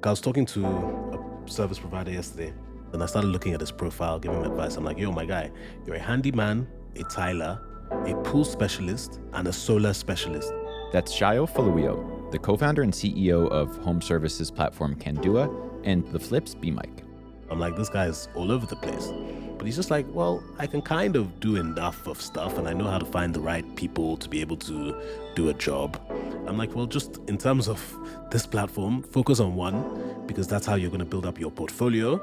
I was talking to a service provider yesterday, and I started looking at his profile, giving him advice. I'm like, yo, my guy, you're a handyman, a tiler, a pool specialist, and a solar specialist. That's Sayo Folawiyo, the co-founder and CEO of home services platform Kandua and The Flip's B-Mike. I'm like, this guy's all over the place. But he's just like, well, I can kind of do enough of stuff, and I know how to find the right people to be able to do a job. I'm like, well, just in terms of this platform, focus on one, because that's how you're going to build up your portfolio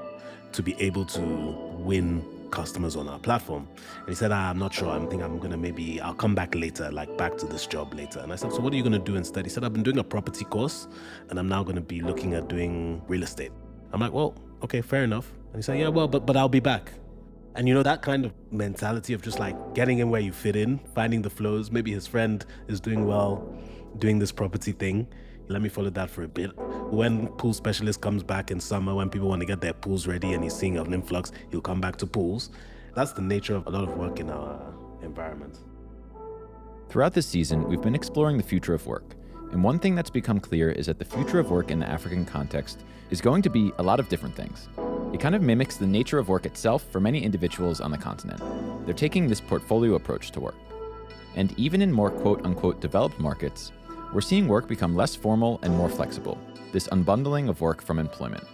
to be able to win customers on our platform. And he said, I'm not sure. I think I'm going to I'll come back later, like back to this job later. And I said, so what are you going to do instead? He said, I've been doing a property course, and I'm now going to be looking at doing real estate. I'm like, well, okay, fair enough. And he said, yeah, well, but I'll be back. And you know, that kind of mentality of just like getting in where you fit in, finding the flows. Maybe his friend is doing well, doing this property thing. Let me follow that for a bit. When pool specialist comes back in summer, when people want to get their pools ready and he's seeing an influx, he'll come back to pools. That's the nature of a lot of work in our environment. Throughout this season, we've been exploring the future of work. And one thing that's become clear is that the future of work in the African context is going to be a lot of different things. It kind of mimics the nature of work itself for many individuals on the continent. They're taking this portfolio approach to work. And even in more quote-unquote developed markets, we're seeing work become less formal and more flexible, this unbundling of work from employment.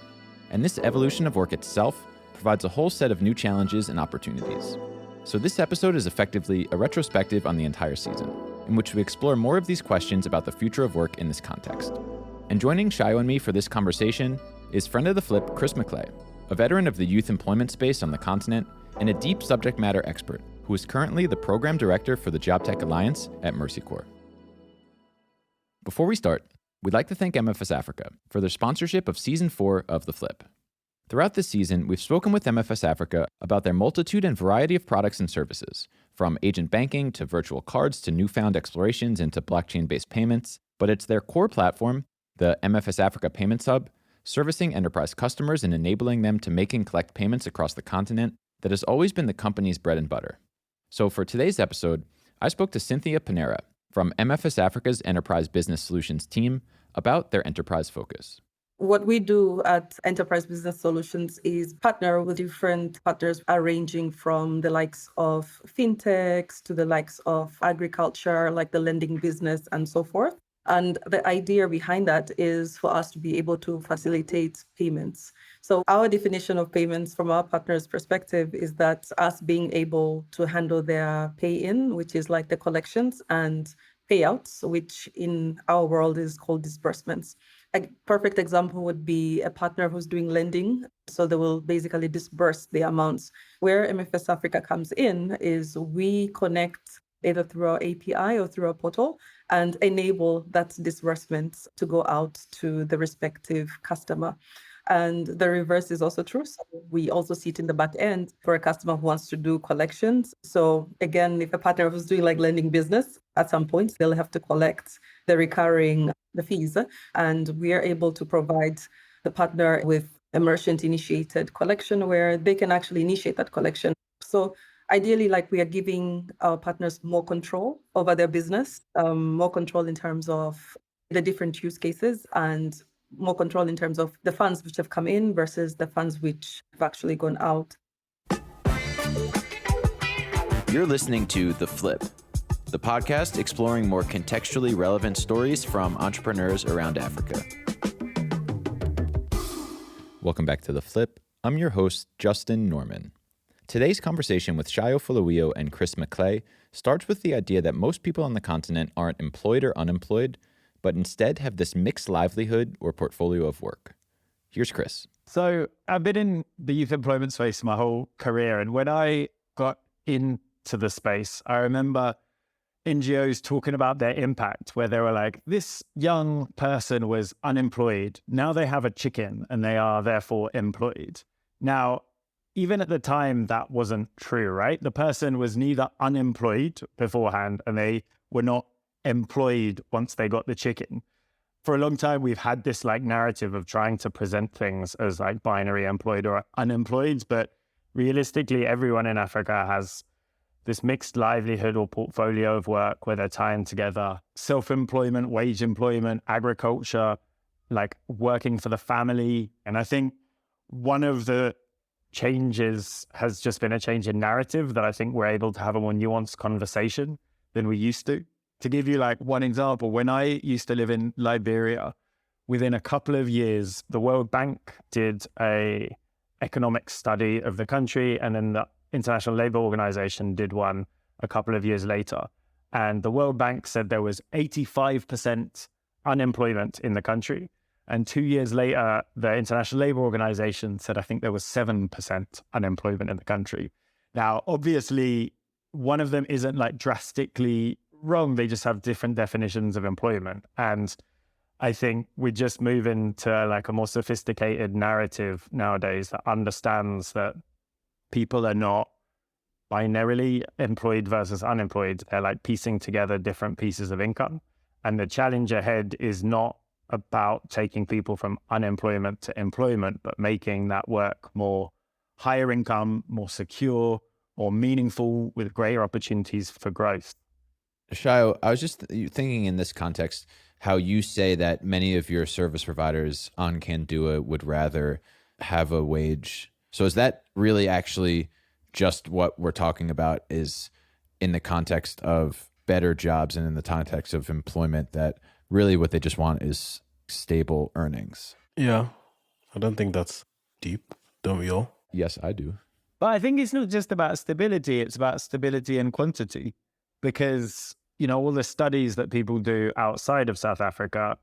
And this evolution of work itself provides a whole set of new challenges and opportunities. So this episode is effectively a retrospective on the entire season, in which we explore more of these questions about the future of work in this context. And joining Sayo and me for this conversation is friend of the Flip, Chris Maclay, a veteran of the youth employment space on the continent and a deep subject matter expert who is currently the program director for the Jobtech Alliance at Mercy Corps. Before we start, we'd like to thank MFS Africa for their sponsorship of Season 4 of The Flip. Throughout this season, we've spoken with MFS Africa about their multitude and variety of products and services, from agent banking to virtual cards to newfound explorations into blockchain-based payments, but it's their core platform, the MFS Africa Payments Hub, servicing enterprise customers and enabling them to make and collect payments across the continent, that has always been the company's bread and butter. So for today's episode, I spoke to Cynthia Panera from MFS Africa's Enterprise Business Solutions team about their enterprise focus. What we do at Enterprise Business Solutions is partner with different partners, ranging from the likes of fintechs to the likes of agriculture, like the lending business and so forth. And the idea behind that is for us to be able to facilitate payments. So our definition of payments from our partners' perspective is that us being able to handle their pay-in, which is like the collections, and payouts, which in our world is called disbursements. A perfect example would be a partner who's doing lending. So they will basically disburse the amounts. Where MFS Africa comes in is we connect either through our API or through our portal and enable that disbursement to go out to the respective customer. And the reverse is also true. So we also sit in the back end for a customer who wants to do collections. So again, if a partner who's doing like lending business, at some point, they'll have to collect the fees. And we are able to provide the partner with a merchant-initiated collection where they can actually initiate that collection. So ideally, like, we are giving our partners more control over their business, more control in terms of the different use cases, and more control in terms of the funds which have come in versus the funds which have actually gone out. You're listening to The Flip, the podcast exploring more contextually relevant stories from entrepreneurs around Africa. Welcome back to The Flip. I'm your host, Justin Norman. Today's conversation with Sayo Folawiyo and Chris Maclay starts with the idea that most people on the continent aren't employed or unemployed, but instead have this mixed livelihood or portfolio of work. Here's Chris. So I've been in the youth employment space my whole career. And when I got into the space, I remember NGOs talking about their impact, where they were like, this young person was unemployed. Now they have a chicken and they are therefore employed. Now, even at the time, that wasn't true, right? The person was neither unemployed beforehand and they were not employed once they got the chicken. For a long time, we've had this like narrative of trying to present things as like binary employed or unemployed, but realistically, everyone in Africa has this mixed livelihood or portfolio of work where they're tying together self-employment, wage employment, agriculture, like working for the family. And I think one of the changes has just been a change in narrative that I think we're able to have a more nuanced conversation than we used to. To give you like one example, when I used to live in Liberia, within a couple of years, the World Bank did a economic study of the country, and then the International Labour Organization did one a couple of years later. And the World Bank said there was 85% unemployment in the country. And 2 years later, the International Labour Organization said, I think there was 7% unemployment in the country. Now, obviously, one of them isn't like drastically wrong. They just have different definitions of employment. And I think we're just moving to like a more sophisticated narrative nowadays that understands that people are not binarily employed versus unemployed. They're like piecing together different pieces of income. And the challenge ahead is not about taking people from unemployment to employment, but making that work more higher income, more secure, more meaningful, with greater opportunities for growth. Sayo, I was just thinking in this context, how you say that many of your service providers on Kandua would rather have a wage. So is that really actually just what we're talking about, is in the context of better jobs and in the context of employment, that really what they just want is stable earnings? Yeah, I don't think that's deep. Don't we all? Yes, I do. But I think it's not just about stability, it's about stability and quantity. Because, you know, all the studies that people do outside of South Africa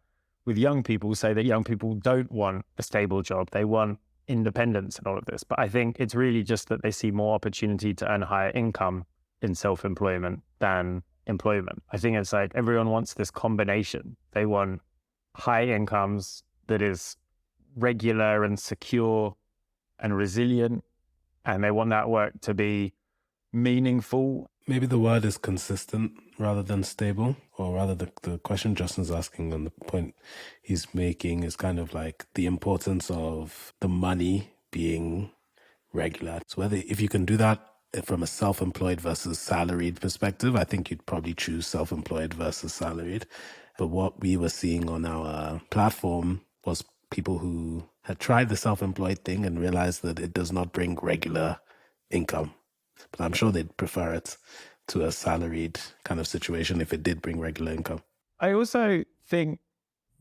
with young people say that young people don't want a stable job. They want independence and all of this. But I think it's really just that they see more opportunity to earn higher income in self-employment than employment. I think it's like everyone wants this combination. They want high incomes that is regular and secure and resilient, and they want that work to be meaningful. Maybe the word is consistent rather than stable, or rather the question Justin's asking and the point he's making is kind of like the importance of the money being regular. So whether, if you can do that from a self-employed versus salaried perspective, I think you'd probably choose self-employed versus salaried. But what we were seeing on our platform was people who had tried the self-employed thing and realized that it does not bring regular income. But I'm sure they'd prefer it to a salaried kind of situation if it did bring regular income. I also think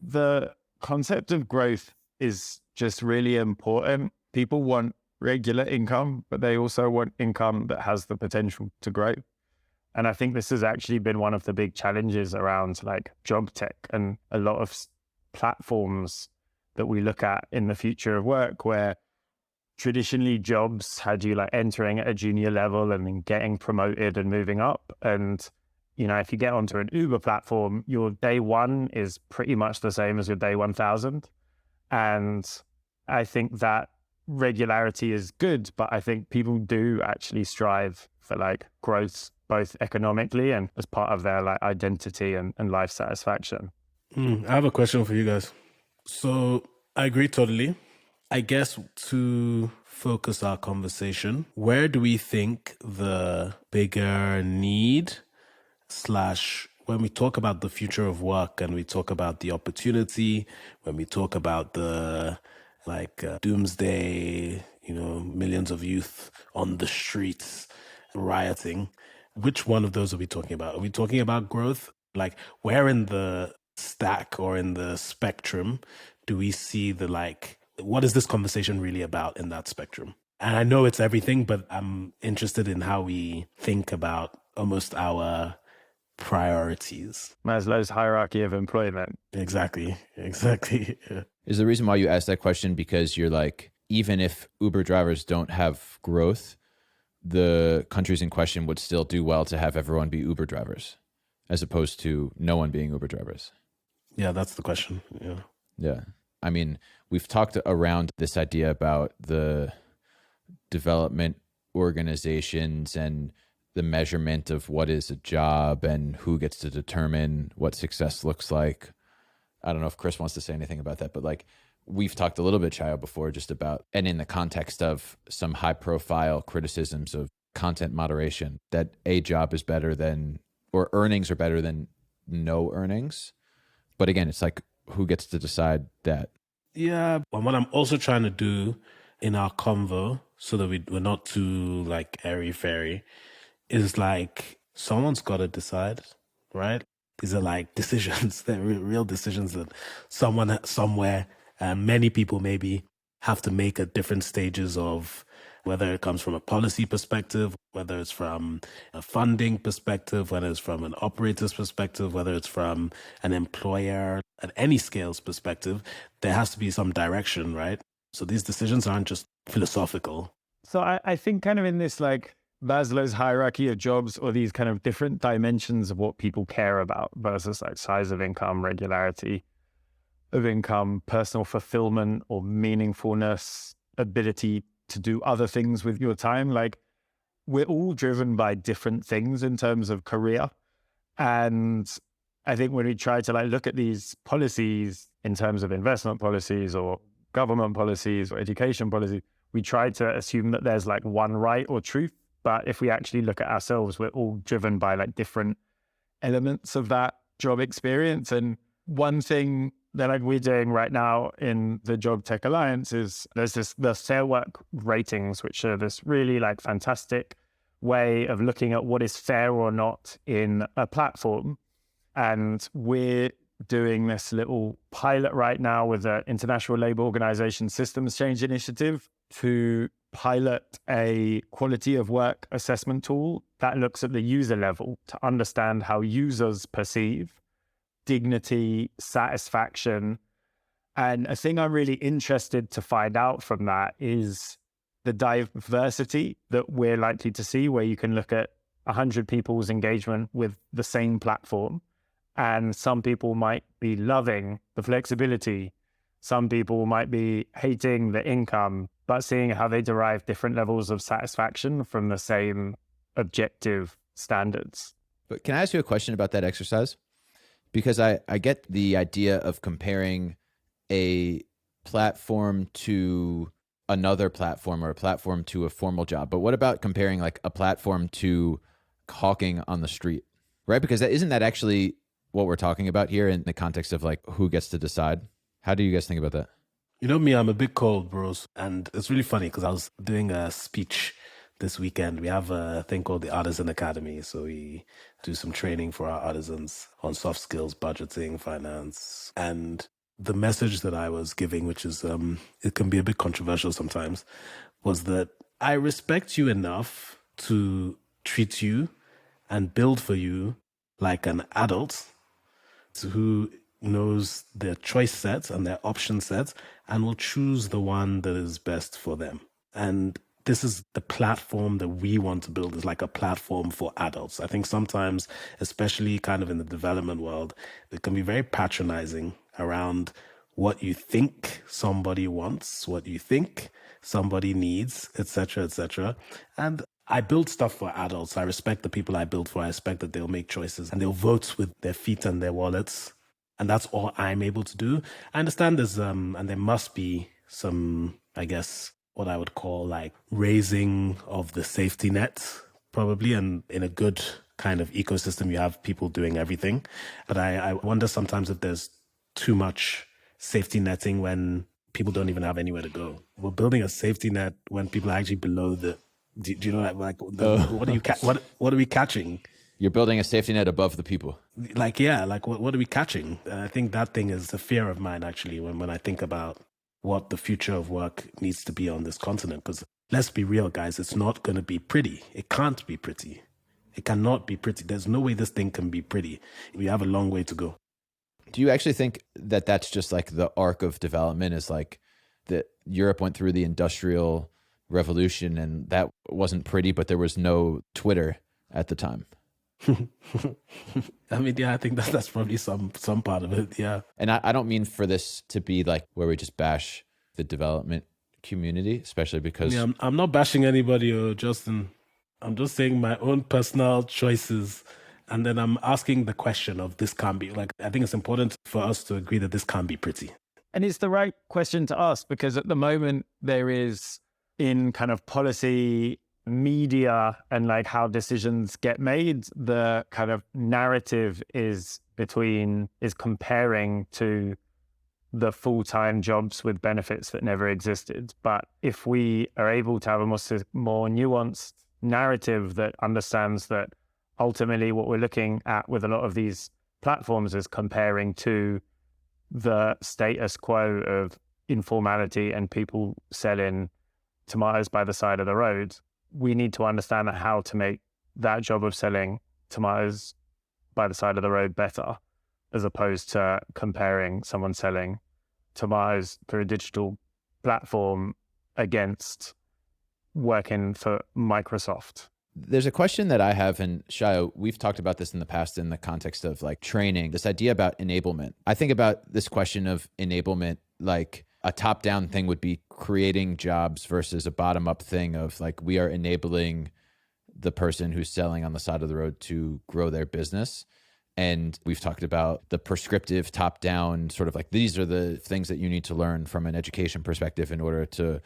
the concept of growth is just really important. People want regular income, but they also want income that has the potential to grow. And I think this has actually been one of the big challenges around like job tech and a lot of platforms that we look at in the future of work, where traditionally jobs had you like entering at a junior level and then getting promoted and moving up. And, you know, if you get onto an Uber platform, your day one is pretty much the same as your day 1000. And I think that regularity is good, but I think people do actually strive for like growth, both economically and as part of their like identity and life satisfaction. I have a question for you guys. So I agree totally. I guess to focus our conversation, where do we think the bigger need / when we talk about the future of work and we talk about the opportunity, when we talk about the doomsday, you know, millions of youth on the streets rioting, which one of those are we talking about? Are we talking about growth? Like, where in the stack or in the spectrum do we see the what is this conversation really about in that spectrum? And I know it's everything, but I'm interested in how we think about almost our priorities. Maslow's hierarchy of employment. Exactly. Yeah. Is the reason why you asked that question because you're like, even if Uber drivers don't have growth, the countries in question would still do well to have everyone be Uber drivers, as opposed to no one being Uber drivers? Yeah, that's the question. Yeah. I mean, we've talked around this idea about the development organizations and the measurement of what is a job and who gets to determine what success looks like. I don't know if Chris wants to say anything about that, but like we've talked a little bit, Chayo, before just about, and in the context of some high profile criticisms of content moderation, that a job is better than, or earnings are better than no earnings. But again, it's like who gets to decide that? Yeah. And what I'm also trying to do in our convo, so that we're not too like airy-fairy, is like someone's got to decide, right? These are like decisions. They're real decisions that someone somewhere, many people maybe have to make at different stages of, whether it comes from a policy perspective, whether it's from a funding perspective, whether it's from an operator's perspective, whether it's from an employer at any scales perspective. There has to be some direction, right? So these decisions aren't just philosophical. So I think kind of in this like Maslow's hierarchy of jobs, or these kind of different dimensions of what people care about versus like size of income, regularity of income, personal fulfillment or meaningfulness, ability to do other things with your time. Like we're all driven by different things in terms of career. And I think when we try to like look at these policies in terms of investment policies or government policies or education policies, we try to assume that there's like one right or truth. But if we actually look at ourselves, we're all driven by like different elements of that job experience. And one thing that like we're doing right now in the Jobtech Alliance is there's the Fair Work ratings, which are this really like fantastic way of looking at what is fair or not in a platform. And we're doing this little pilot right now with the International Labour Organization Systems Change Initiative to pilot a quality of work assessment tool that looks at the user level to understand how users perceive dignity, satisfaction. And a thing I'm really interested to find out from that is the diversity that we're likely to see, where you can look at 100 people's engagement with the same platform. And some people might be loving the flexibility. Some people might be hating the income, but seeing how they derive different levels of satisfaction from the same objective standards. But can I ask you a question about that exercise? Because I get the idea of comparing a platform to another platform or a platform to a formal job. But what about comparing like a platform to hawking on the street, right? Because isn't that actually what we're talking about here in the context of like who gets to decide? How do you guys think about that? You know me, I'm a bit cold, bros. And it's really funny because I was doing a speech this weekend. We have a thing called the Artisan Academy. So we do some training for our artisans on soft skills, budgeting, finance. And the message that I was giving, which is, it can be a bit controversial sometimes, was that I respect you enough to treat you and build for you like an adult who knows their choice sets and their option sets and will choose the one that is best for them. And this is the platform that we want to build, is like a platform for adults. I think sometimes, especially kind of in the development world, it can be very patronizing around what you think somebody wants, what you think somebody needs, etc., etc. And I build stuff for adults. I respect the people I build for. I expect that they'll make choices and they'll vote with their feet and their wallets. And that's all I'm able to do. I understand there's, and there must be some, I guess, what I would call like raising of the safety net, probably. And in a good kind of ecosystem, you have people doing everything. But I wonder sometimes if there's too much safety netting when people don't even have anywhere to go. We're building a safety net when people are actually below the, do you know, like what are you, what are we catching? You're building a safety net above the people. Like, yeah, like what are we catching? And I think that thing is a fear of mine, actually, when I think about what the future of work needs to be on this continent. Because let's be real, guys, it's not going to be pretty. It can't be pretty. It cannot be pretty. There's no way this thing can be pretty. We have a long way to go. Do you actually think that that's just like the arc of development, is like that Europe went through the Industrial Revolution and that wasn't pretty, but there was no Twitter at the time? I mean, yeah, I think that's probably some part of it, yeah. And I don't mean for this to be like where we just bash the development community, especially because... Yeah, I'm not bashing anybody, Justin. I'm just saying my own personal choices. And then I'm asking the question of this can't be, like, I think it's important for us to agree that this can't be pretty. And it's the right question to ask, because at the moment there is, in kind of policy, media, and like how decisions get made, the kind of narrative is comparing to the full-time jobs with benefits that never existed. But if we are able to have a more nuanced narrative that understands that ultimately what we're looking at with a lot of these platforms is comparing to the status quo of informality and people selling tomatoes by the side of the road, we need to understand how to make that job of selling tomatoes by the side of the road better, as opposed to comparing someone selling tomatoes through a digital platform against working for Microsoft. There's a question that I have, and Sayo, we've talked about this in the past in the context of like training, this idea about enablement. I think about this question of enablement like a top-down thing would be creating jobs versus a bottom-up thing of like we are enabling the person who's selling on the side of the road to grow their business. And we've talked about the prescriptive top-down sort of like these are the things that you need to learn from an education perspective in order to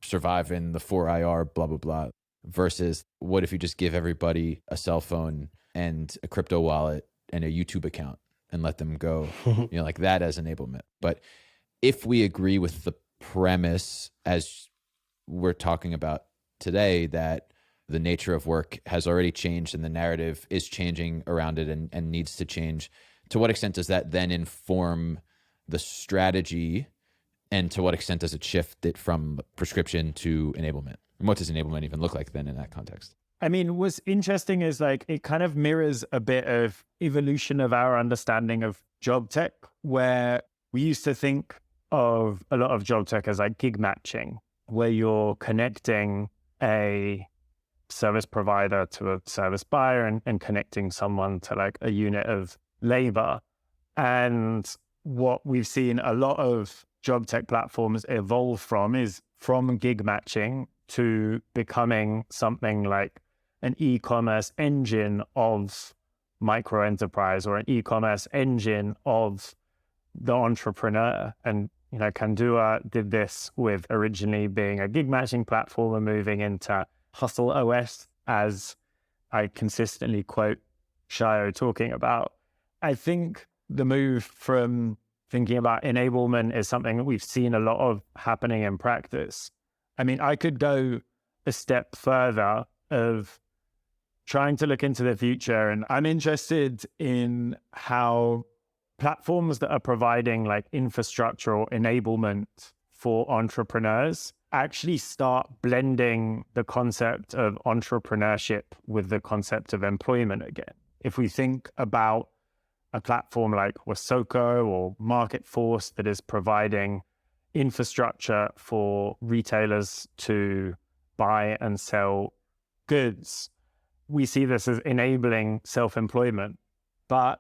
survive in the 4IR, blah, blah, blah. Versus what if you just give everybody a cell phone and a crypto wallet and a YouTube account and let them go, like that as enablement. But if we agree with the premise as we're talking about today, that the nature of work has already changed and the narrative is changing around it and needs to change, to what extent does that then inform the strategy, and to what extent does it shift it from prescription to enablement? And what does enablement even look like then in that context? I mean, what's interesting is like it kind of mirrors a bit of evolution of our understanding of job tech, where we used to think of a lot of job tech as like gig matching, where you're connecting a service provider to a service buyer and connecting someone to like a unit of labor. And what we've seen a lot of job tech platforms evolve from is from gig matching to becoming something like an e-commerce engine of micro enterprise or an e-commerce engine of the entrepreneur. And, Kandua did this with originally being a gig matching platform and moving into HustleOS, as I consistently quote Sayo talking about. I think the move from thinking about enablement is something that we've seen a lot of happening in practice. I mean, I could go a step further of trying to look into the future, and I'm interested in how platforms that are providing like infrastructure or enablement for entrepreneurs actually start blending the concept of entrepreneurship with the concept of employment again. If we think about a platform like Wasoko or Market Force that is providing infrastructure for retailers to buy and sell goods, we see this as enabling self-employment. But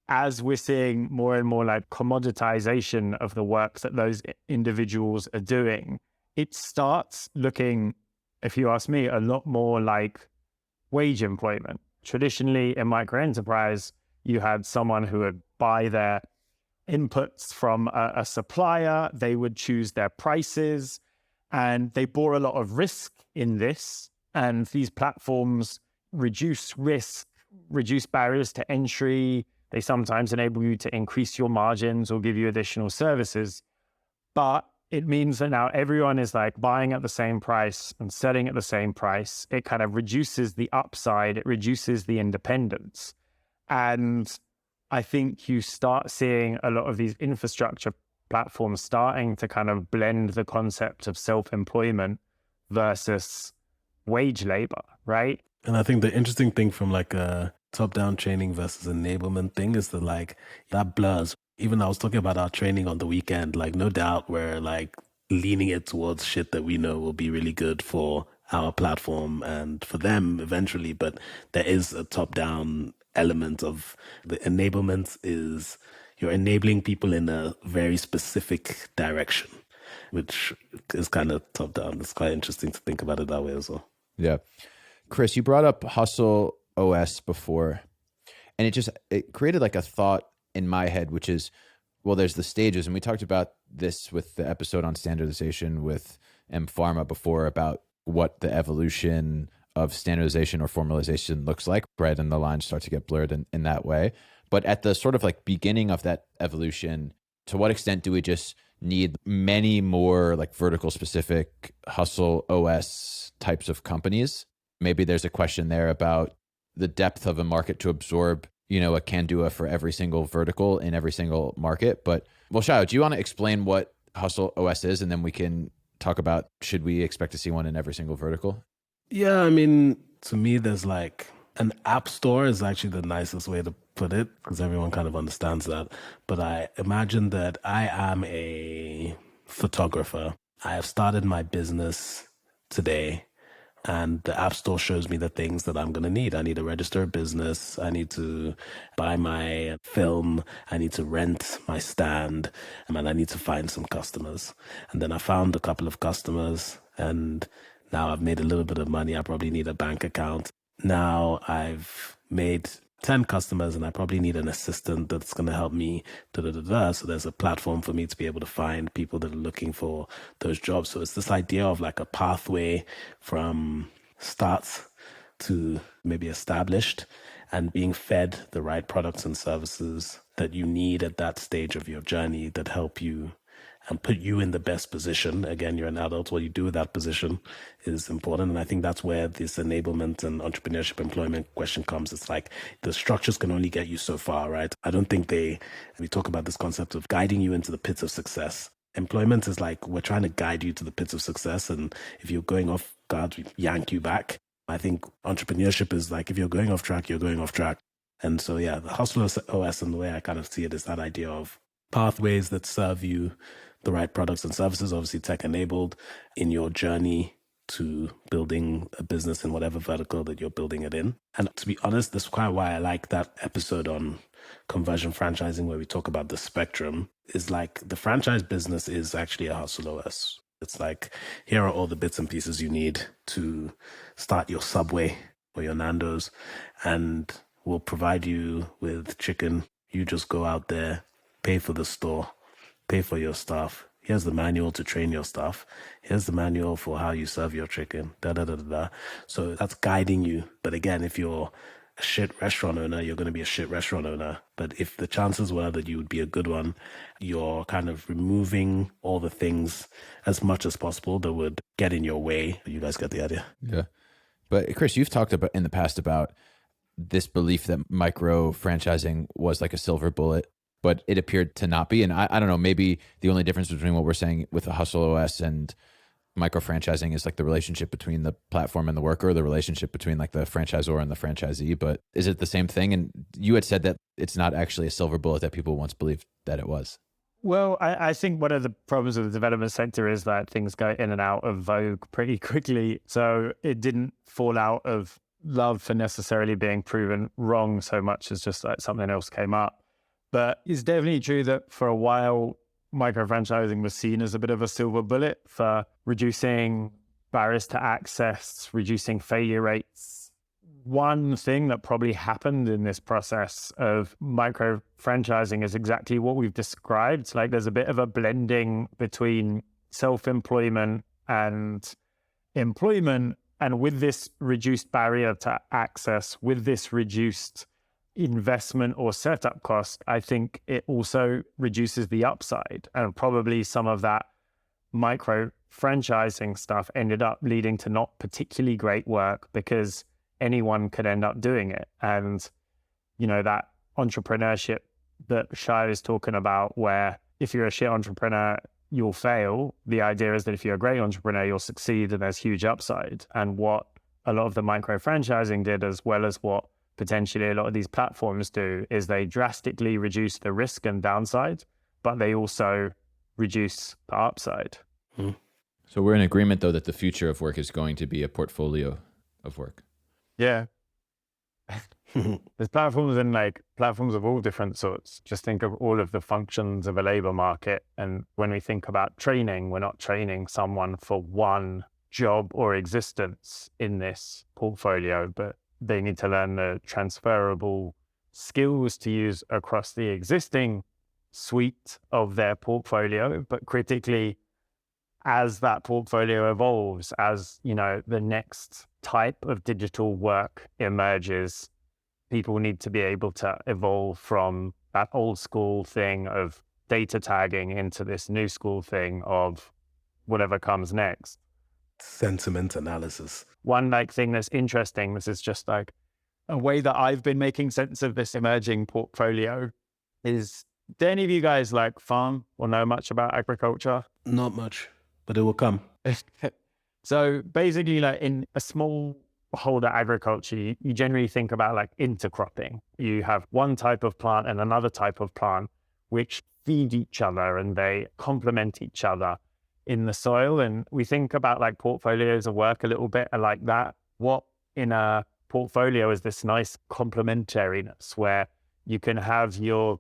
as we're seeing more and more like commoditization of the work that those individuals are doing, it starts looking, if you ask me, a lot more like wage employment. Traditionally in microenterprise, you had someone who would buy their inputs from a supplier, they would choose their prices, and they bore a lot of risk in this. And these platforms reduce risk, reduce barriers to entry. They sometimes enable you to increase your margins or give you additional services. But it means that now everyone is like buying at the same price and selling at the same price. It kind of reduces the upside, it reduces the independence. And I think you start seeing a lot of these infrastructure platforms starting to kind of blend the concept of self-employment versus wage labor, right? And I think the interesting thing from like a top-down training versus enablement thing is that like that blurs. Even I was talking about our training on the weekend, like no doubt we're like leaning it towards shit that we know will be really good for our platform and for them eventually. But there is a top-down element of the enablement is you're enabling people in a very specific direction, which is kind of top-down. It's quite interesting to think about it that way as well. Yeah. Chris, you brought up HustleOS before, and it created like a thought in my head, which is, well, there's the stages. And we talked about this with the episode on standardization with M Pharma before about what the evolution of standardization or formalization looks like, right? And the lines start to get blurred in that way. But at the sort of like beginning of that evolution, to what extent do we just need many more like vertical specific HustleOS types of companies? Maybe there's a question there about the depth of a market to absorb, a Kandua for every single vertical in every single market. But well, Sayo, do you want to explain what HustleOS is? And then we can talk about, should we expect to see one in every single vertical? Yeah, I mean, to me, there's like an app store is actually the nicest way to put it because everyone kind of understands that. But I imagine that I am a photographer. I have started my business today, and the app store shows me the things that I'm going to need. I need to register a business. I need to buy my film. I need to rent my stand. And I need to find some customers. And then I found a couple of customers, and now I've made a little bit of money. I probably need a bank account. Now I've made 10 customers and I probably need an assistant that's going to help me. So there's a platform for me to be able to find people that are looking for those jobs. So it's this idea of like a pathway from start to maybe established and being fed the right products and services that you need at that stage of your journey that help you and put you in the best position. Again, you're an adult. What you do with that position is important. And I think that's where this enablement and entrepreneurship employment question comes. It's like the structures can only get you so far, right? I don't think we talk about this concept of guiding you into the pits of success. Employment is like, we're trying to guide you to the pits of success. And if you're going off guard, we yank you back. I think entrepreneurship is like, if you're going off track, you're going off track. And so, yeah, the HustleOS and the way I kind of see it is that idea of pathways that serve you the right products and services, obviously tech enabled in your journey to building a business in whatever vertical that you're building it in. And to be honest, that's quite why I like that episode on conversion franchising where we talk about the spectrum, is like the franchise business is actually a HustleOS. It's like, here are all the bits and pieces you need to start your Subway or your Nando's, and we'll provide you with chicken. You just go out there, pay for the store, pay for your staff. Here's the manual to train your staff. Here's the manual for how you serve your chicken. So that's guiding you. But again, if you're a shit restaurant owner, you're going to be a shit restaurant owner. But if the chances were that you would be a good one, you're kind of removing all the things as much as possible that would get in your way. You guys get the idea. Yeah. But Chris, you've talked about in the past about this belief that micro franchising was like a silver bullet, but it appeared to not be. And I don't know, maybe the only difference between what we're saying with the HustleOS and micro franchising is like the relationship between the platform and the worker, the relationship between like the franchisor and the franchisee. But is it the same thing? And you had said that it's not actually a silver bullet that people once believed that it was. Well, I think one of the problems of the development sector is that things go in and out of vogue pretty quickly. So it didn't fall out of love for necessarily being proven wrong so much as just like something else came up. But it's definitely true that for a while, micro-franchising was seen as a bit of a silver bullet for reducing barriers to access, reducing failure rates. One thing that probably happened in this process of micro-franchising is exactly what we've described. Like there's a bit of a blending between self-employment and employment. And with this reduced barrier to access, with this reduced investment or setup cost, I think it also reduces the upside. And probably some of that micro franchising stuff ended up leading to not particularly great work because anyone could end up doing it. And, that entrepreneurship that Shai is talking about, where if you're a shit entrepreneur, you'll fail. The idea is that if you're a great entrepreneur, you'll succeed and there's huge upside. And what a lot of the micro franchising did, as well as what potentially a lot of these platforms do, is they drastically reduce the risk and downside, but they also reduce the upside. So we're in agreement, though, that the future of work is going to be a portfolio of work. Yeah. There's platforms and platforms of all different sorts. Just think of all of the functions of a labor market. And when we think about training, we're not training someone for one job or existence in this portfolio, but they need to learn the transferable skills to use across the existing suite of their portfolio. But critically, as that portfolio evolves, as the next type of digital work emerges, people need to be able to evolve from that old school thing of data tagging into this new school thing of whatever comes next. Sentiment analysis. One thing that's interesting, this is just a way that I've been making sense of this emerging portfolio is, do any of you guys farm or know much about agriculture? Not much, but it will come. So basically, in a smallholder agriculture, you generally think about intercropping. You have one type of plant and another type of plant which feed each other and they complement each other in the soil. And we think about portfolios of work a little bit like that. What in a portfolio is this nice complementariness where you can have your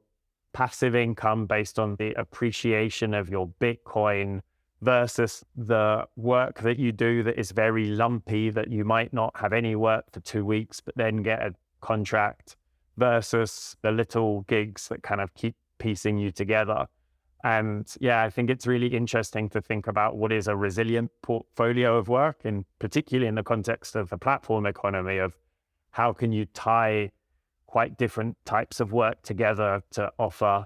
passive income based on the appreciation of your Bitcoin versus the work that you do that is very lumpy, that you might not have any work for 2 weeks, but then get a contract, versus the little gigs that kind of keep piecing you together. And I think it's really interesting to think about what is a resilient portfolio of work, and particularly in the context of the platform economy, of how can you tie quite different types of work together to offer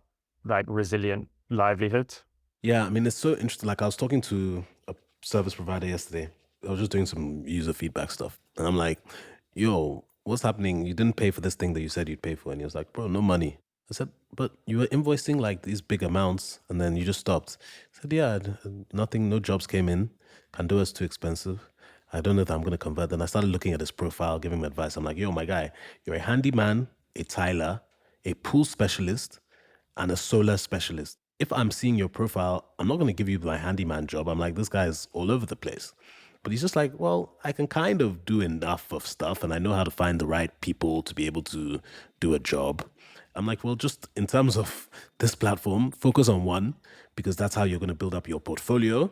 resilient livelihood. Yeah, I mean, it's so interesting. I was talking to a service provider yesterday. I was just doing some user feedback stuff. And I'm like, yo, what's happening? You didn't pay for this thing that you said you'd pay for. And he was like, bro, no money. I said, but you were invoicing these big amounts and then you just stopped. I said, yeah, nothing, no jobs came in. Kandua is too expensive. I don't know if I'm going to convert. Then I started looking at his profile, giving him advice. I'm like, yo, my guy, you're a handyman, a tiler, a pool specialist, and a solar specialist. If I'm seeing your profile, I'm not going to give you my handyman job. I'm like, this guy's all over the place. But he's just like, well, I can kind of do enough of stuff and I know how to find the right people to be able to do a job. I'm like, well, just in terms of this platform, focus on one, because that's how you're going to build up your portfolio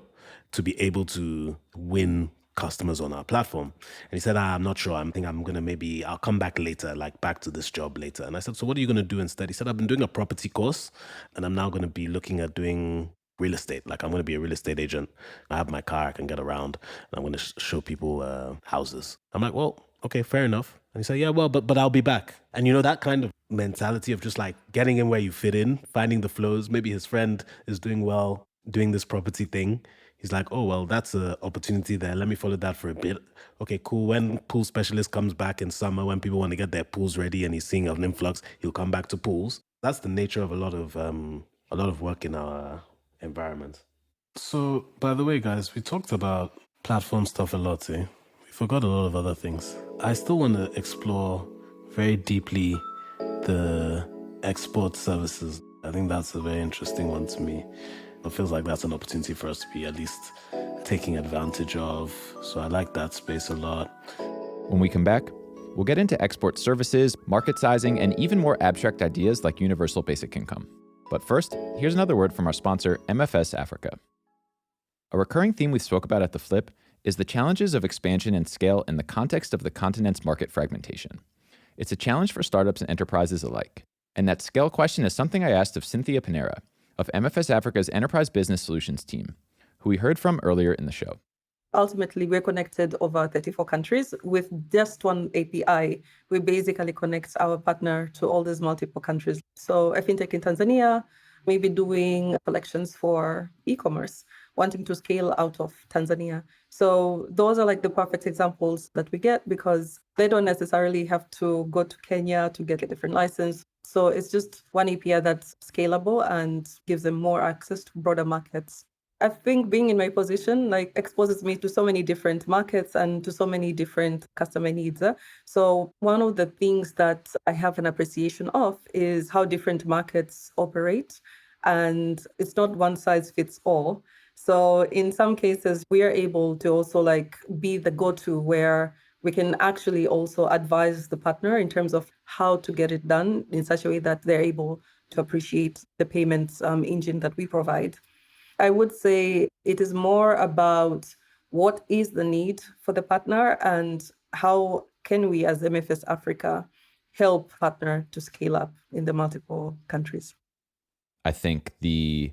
to be able to win customers on our platform. And he said, I'm not sure. I think I'm going to I'll come back later, back to this job later. And I said, so what are you going to do instead? He said, I've been doing a property course and I'm now going to be looking at doing real estate. I'm going to be a real estate agent. I have my car, I can get around and I'm going to show people houses. I'm like, well, okay, fair enough. And he said, yeah, well, but I'll be back. And that kind of mentality of just getting in where you fit in, finding the flows. Maybe his friend is doing well, doing this property thing. He's like, oh, well, that's an opportunity there. Let me follow that for a bit. Okay, cool. When pool specialist comes back in summer, when people want to get their pools ready and he's seeing an influx, he'll come back to pools. That's the nature of a lot of work in our environment. So, by the way, guys, we talked about platform stuff a lot, eh? We forgot a lot of other things. I still want to explore very deeply the export services. I think that's a very interesting one to me. It feels like that's an opportunity for us to be at least taking advantage of. So I like that space a lot. When we come back, we'll get into export services, market sizing, and even more abstract ideas like universal basic income. But first, here's another word from our sponsor, MFS Africa. A recurring theme we spoke about at The Flip is the challenges of expansion and scale in the context of the continent's market fragmentation. It's a challenge for startups and enterprises alike. And that scale question is something I asked of Cynthia Panera, of MFS Africa's Enterprise Business Solutions team, who we heard from earlier in the show. Ultimately, we're connected over 34 countries with just one API. We basically connect our partner to all these multiple countries. So a fintech in Tanzania may be doing collections for e-commerce, wanting to scale out of Tanzania. So those are the perfect examples that we get because they don't necessarily have to go to Kenya to get a different license. So it's just one API that's scalable and gives them more access to broader markets. I think being in my position exposes me to so many different markets and to so many different customer needs. So one of the things that I have an appreciation of is how different markets operate. And it's not one size fits all. So in some cases, we are able to also be the go-to where we can actually also advise the partner in terms of how to get it done in such a way that they're able to appreciate the payments engine that we provide. I would say it is more about what is the need for the partner and how can we as MFS Africa help partner to scale up in the multiple countries. I think the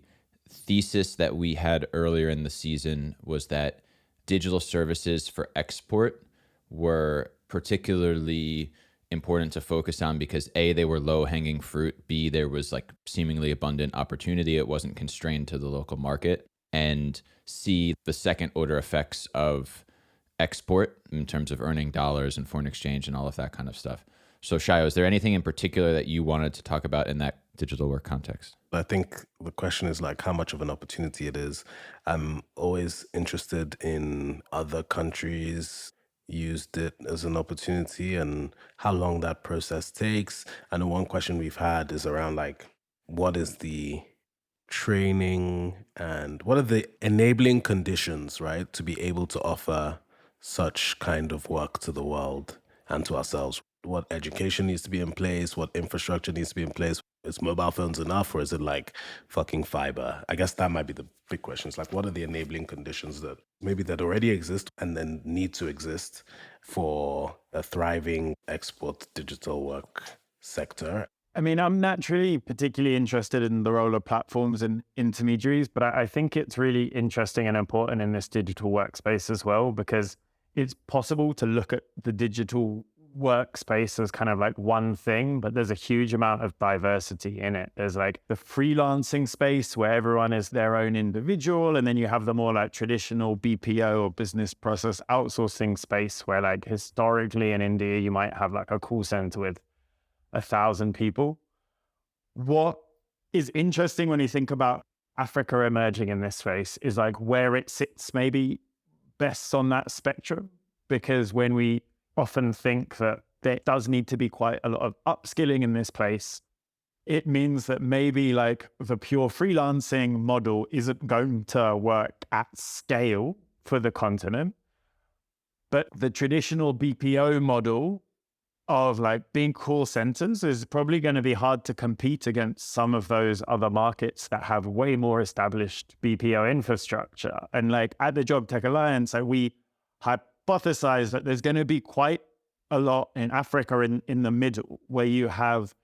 thesis that we had earlier in the season was that digital services for export were particularly important to focus on because A, they were low hanging fruit. B, there was like seemingly abundant opportunity. It wasn't constrained to the local market. And C, the second order effects of export in terms of earning dollars and foreign exchange and all of that kind of stuff. So Sayo, is there anything in particular that you wanted to talk about in that digital work context? I think the question is like how much of an opportunity it is. I'm always interested in other countries used it as an opportunity and how long that process takes. And the one question we've had is around like, what is the training and what are the enabling conditions, right, to be able to offer such kind of work to the world and to ourselves? What education needs to be in place? What infrastructure needs to be in place? Is mobile phones enough or is it like fucking fiber? I guess that might be the big question. It's like, what are the enabling conditions that maybe that already exist and then need to exist for a thriving export digital work sector? I mean, I'm naturally particularly interested in the role of platforms and intermediaries, but I think it's really interesting and important in this digital workspace as well, because it's possible to look at the digital workspace as kind of like one thing, but there's a huge amount of diversity in it. There's like the freelancing space where everyone is their own individual, and then you have the more like traditional BPO or business process outsourcing space where like historically in India, you might have like a call center with 1,000 people. What is interesting when you think about Africa emerging in this space is like where it sits maybe best on that spectrum, because when we often think that there does need to be quite a lot of upskilling in this place, it means that maybe like the pure freelancing model isn't going to work at scale for the continent, but the traditional BPO model of like being call centers is probably going to be hard to compete against some of those other markets that have way more established BPO infrastructure. And like at the Jobtech Alliance, we hypothesize that there's going to be quite a lot in Africa in the middle where you have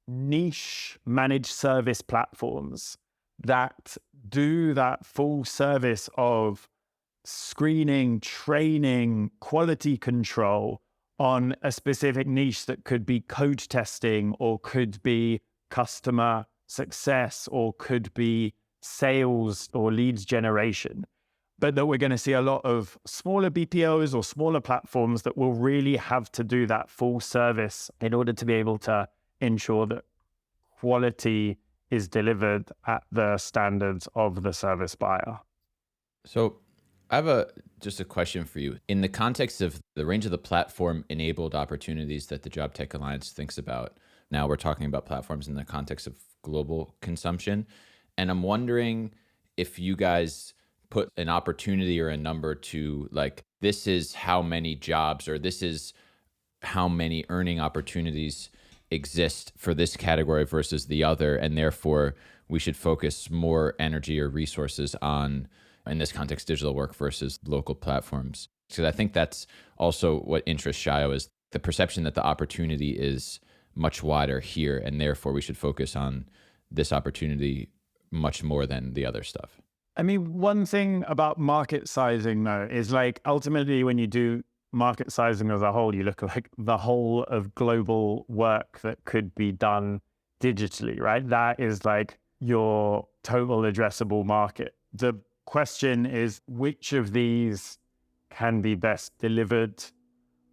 niche managed service platforms that do that full service of screening, training, quality control on a specific niche that could be code testing or could be customer success or could be sales or leads generation. But that we're going to see a lot of smaller BPOs or smaller platforms that will really have to do that full service in order to be able to ensure that quality is delivered at the standards of the service buyer. So I have just a question for you. In the context of the range of the platform-enabled opportunities that the Jobtech Alliance thinks about, now we're talking about platforms in the context of global consumption. And I'm wondering if you guys put an opportunity or a number to like, this is how many jobs or this is how many earning opportunities exist for this category versus the other. And therefore, we should focus more energy or resources on, in this context, digital work versus local platforms. Because I think that's also what interests Sayo, is the perception that the opportunity is much wider here, and therefore we should focus on this opportunity much more than the other stuff. I mean, one thing about market sizing though is like ultimately when you do market sizing as a whole, you look at like the whole of global work that could be done digitally, right? That is like your total addressable market. The question is which of these can be best delivered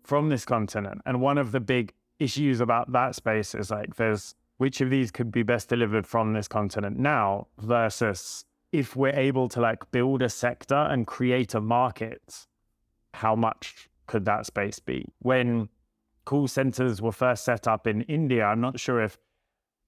from this continent? And one of the big issues about that space is like there's which of these could be best delivered from this continent now versus if we're able to like build a sector and create a market, how much could that space be? When call centers were first set up in India, I'm not sure if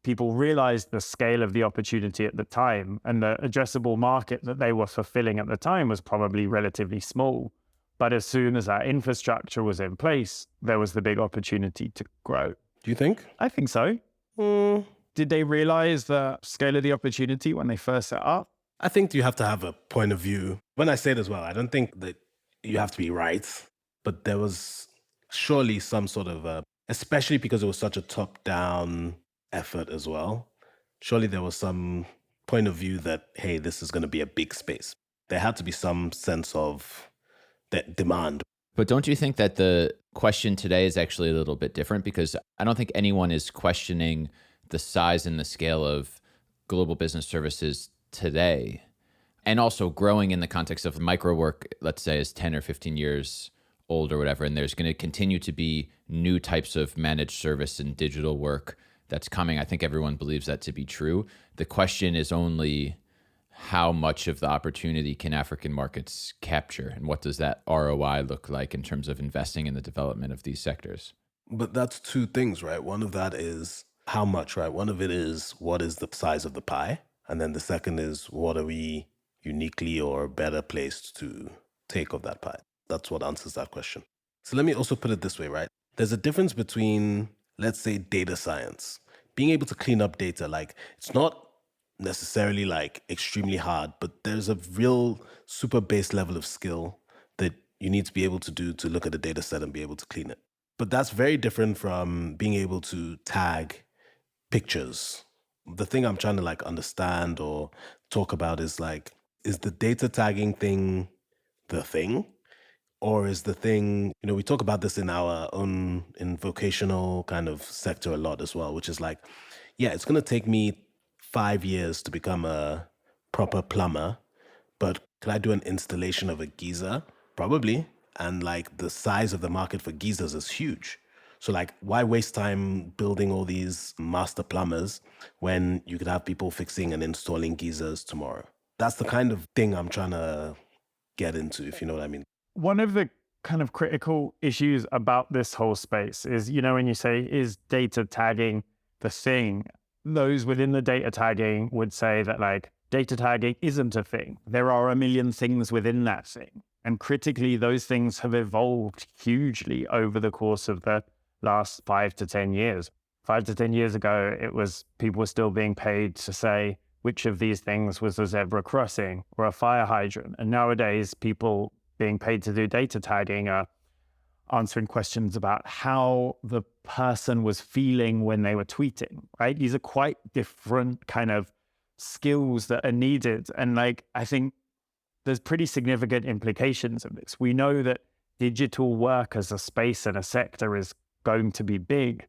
people realized the scale of the opportunity at the time, and the addressable market that they were fulfilling at the time was probably relatively small. But as soon as that infrastructure was in place, there was the big opportunity to grow. Do you think? I think so. Did they realize the scale of the opportunity when they first set up? I think you have to have a point of view. When I say it as well, I don't think that you have to be right, but there was surely some sort of, especially because it was such a top-down effort as well, surely there was some point of view that, hey, this is going to be a big space. There had to be some sense of that demand. But don't you think that the question today is actually a little bit different because I don't think anyone is questioning the size and the scale of global business services today. And also growing in the context of micro work, let's say, is 10 or 15 years old or whatever. And there's going to continue to be new types of managed service and digital work that's coming. I think everyone believes that to be true. The question is only how much of the opportunity can African markets capture, and what does that ROI look like in terms of investing in the development of these sectors? But that's two things, right? One of that is how much, right? One of it is what is the size of the pie? And then the second is what are we uniquely or better placed to take of that pie? That's what answers that question. So let me also put it this way, right? There's a difference between, let's say, data science, being able to clean up data. Like, it's not necessarily like extremely hard, but there's a real super base level of skill that you need to be able to do to look at a data set and be able to clean it. But that's very different from being able to tag pictures. The thing I'm trying to like understand or talk about is like, is the data tagging thing the thing? Or is the thing, we talk about this in our own in vocational kind of sector a lot as well, which is like, yeah, it's going to take me 5 years to become a proper plumber, but can I do an installation of a geyser? Probably. And like the size of the market for geysers is huge. So like, why waste time building all these master plumbers when you could have people fixing and installing geysers tomorrow? That's the kind of thing I'm trying to get into, if you know what I mean. One of the kind of critical issues about this whole space is, when you say, is data tagging the thing? Those within the data tagging would say that like data tagging isn't a thing. There are a million things within that thing. And critically, those things have evolved hugely over the course of the last 5 to 10 years. 5 to 10 years ago, it was people were still being paid to say which of these things was a zebra crossing or a fire hydrant. And nowadays, people being paid to do data tagging are answering questions about how the person was feeling when they were tweeting, right? These are quite different kind of skills that are needed. And like, I think there's pretty significant implications of this. We know that digital work as a space and a sector is going to be big.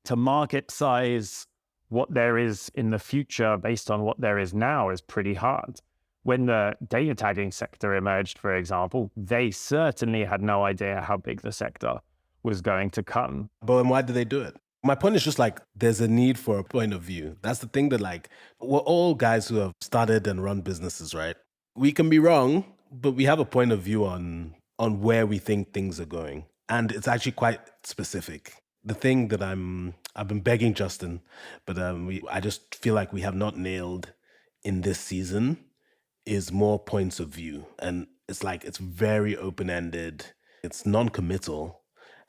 To market size what there is in the future based on what there is now is pretty hard. When the data tagging sector emerged, for example, they certainly had no idea how big the sector was going to come. But then why did they do it? My point is just like, there's a need for a point of view. That's the thing that like, we're all guys who have started and run businesses, right? We can be wrong, but we have a point of view on where we think things are going. And it's actually quite specific. The thing that I've been begging Justin, but I just feel like we have not nailed in this season is more points of view. And it's like, it's very open-ended. It's non-committal.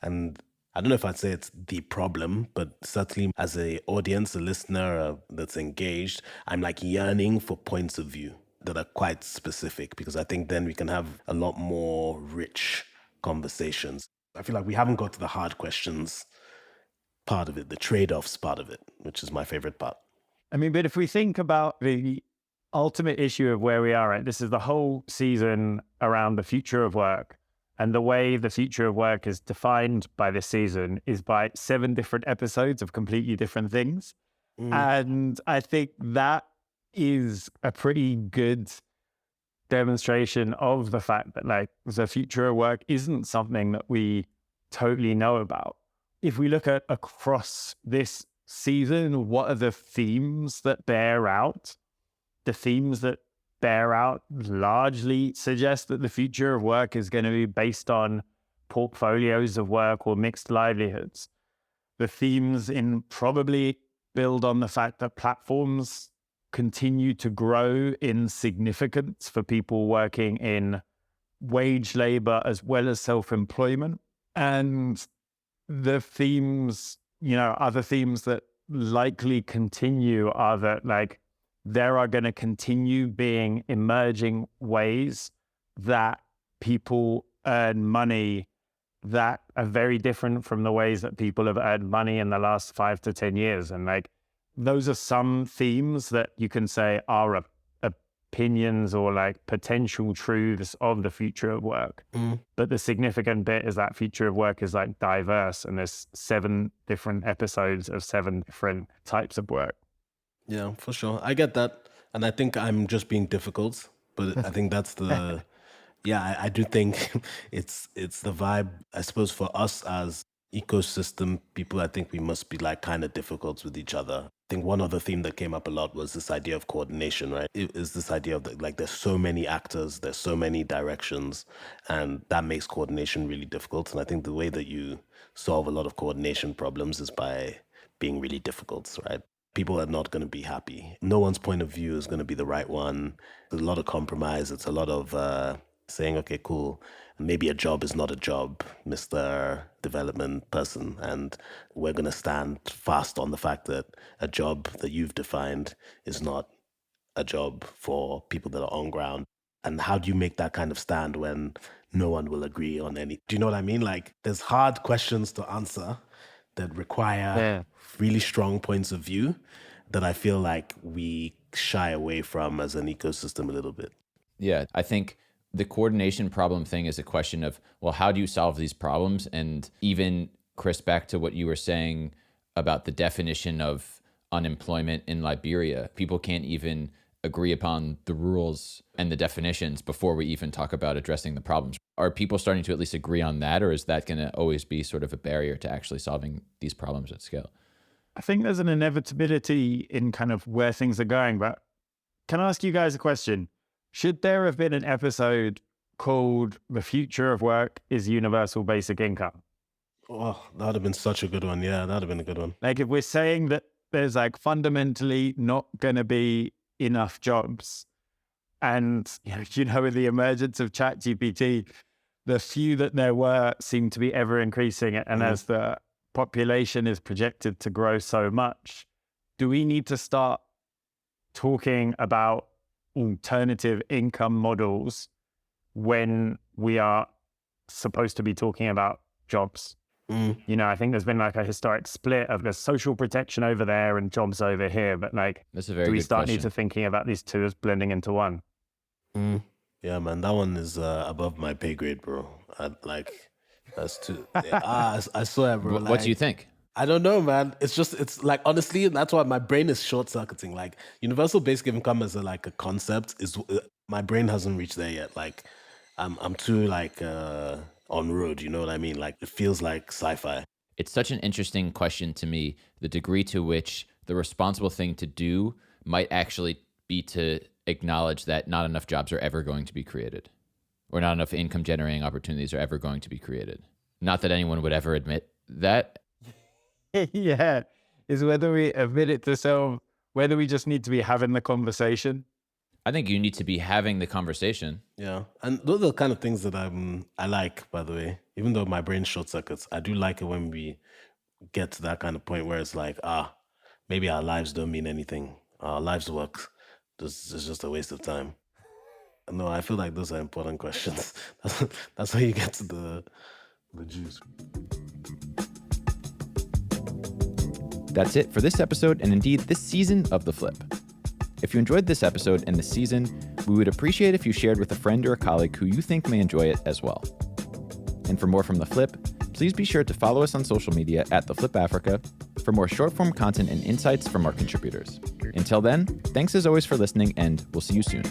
And I don't know if I'd say it's the problem, but certainly as an audience, a listener that's engaged, I'm like yearning for points of view that are quite specific, because I think then we can have a lot more rich conversations. I feel like we haven't got to the hard questions part of it, the trade-offs part of it, which is my favorite part. I mean, but if we think about the ultimate issue of where we are, right? This is the whole season around the future of work. And the way the future of work is defined by this season is by 7 different episodes of completely different things. And I think that is a pretty good demonstration of the fact that like the future of work isn't something that we totally know about. If we look at across this season, what are the themes that bear out? The themes that bear out largely suggest that the future of work is going to be based on portfolios of work or mixed livelihoods. The themes in probably build on the fact that platforms continue to grow in significance for people working in wage labor as well as self-employment. And the themes, other themes that likely continue are that like there are going to continue being emerging ways that people earn money that are very different from the ways that people have earned money in the last 5 to 10 years. And like, those are some themes that you can say are a opinions or like potential truths of the future of work. But the significant bit is that future of work is like diverse, and there's 7 different episodes of 7 different types of work. Yeah, for sure. I get that. And I think I'm just being difficult, but I think that's the, yeah, I do think it's the vibe. I suppose for us as ecosystem people, I think we must be like kind of difficult with each other. I think one other theme that came up a lot was this idea of coordination, right? It is this idea of like there's so many actors, there's so many directions, and that makes coordination really difficult. And I think the way that you solve a lot of coordination problems is by being really difficult, right? People are not going to be happy. No one's point of view is going to be the right one. There's a lot of compromise. It's a lot of saying, okay, cool, maybe a job is not a job, Mr. Development person. And we're going to stand fast on the fact that a job that you've defined is not a job for people that are on ground. And how do you make that kind of stand when no one will agree on any? Do you know what I mean? Like, there's hard questions to answer that require really strong points of view that I feel like we shy away from as an ecosystem a little bit. Yeah, I think the coordination problem thing is a question of, well, how do you solve these problems? And even, Chris, back to what you were saying about the definition of unemployment in Liberia, people can't even agree upon the rules and the definitions before we even talk about addressing the problems. Are people starting to at least agree on that, or is that going to always be sort of a barrier to actually solving these problems at scale? I think there's an inevitability in kind of where things are going, but can I ask you guys a question? Should there have been an episode called The Future of Work is Universal Basic Income? Oh, that would have been such a good one. Yeah, that would have been a good one. Like, if we're saying that there's like fundamentally not going to be enough jobs, and you know, with the emergence of ChatGPT, the few that there were seem to be ever increasing, and as the population is projected to grow so much, do we need to start talking about alternative income models when we are supposed to be talking about jobs? You know, I think there's been like a historic split of the social protection over there and jobs over here, but like, That's a very do we good start question. need to thinking about these two as blending into one? Yeah, man, that one is above my pay grade, bro. That's too. I swear, bro. What do you think? I don't know, man. It's like, honestly, that's why my brain is short circuiting. Like, universal basic income as a concept is, my brain hasn't reached there yet. Like, I'm too like on road. You know what I mean? Like, it feels like sci-fi. It's such an interesting question to me, the degree to which the responsible thing to do might actually be to acknowledge that not enough jobs are ever going to be created, or not enough income generating opportunities are ever going to be created. Not that anyone would ever admit that. Yeah, is whether we admit it to self, whether we just need to be having the conversation. I think you need to be having the conversation. Yeah, and those are the kind of things that I like, by the way. Even though my brain short circuits, I do like it when we get to that kind of point where it's like, maybe our lives don't mean anything. Our lives work. This is just a waste of time. No, I feel like those are important questions. That's how you get to the juice. That's it for this episode, and indeed this season of The Flip. If you enjoyed this episode and this season, we would appreciate if you shared with a friend or a colleague who you think may enjoy it as well. And for more from The Flip, please be sure to follow us on social media at The Flip Africa for more short-form content and insights from our contributors. Until then, thanks as always for listening, and we'll see you soon.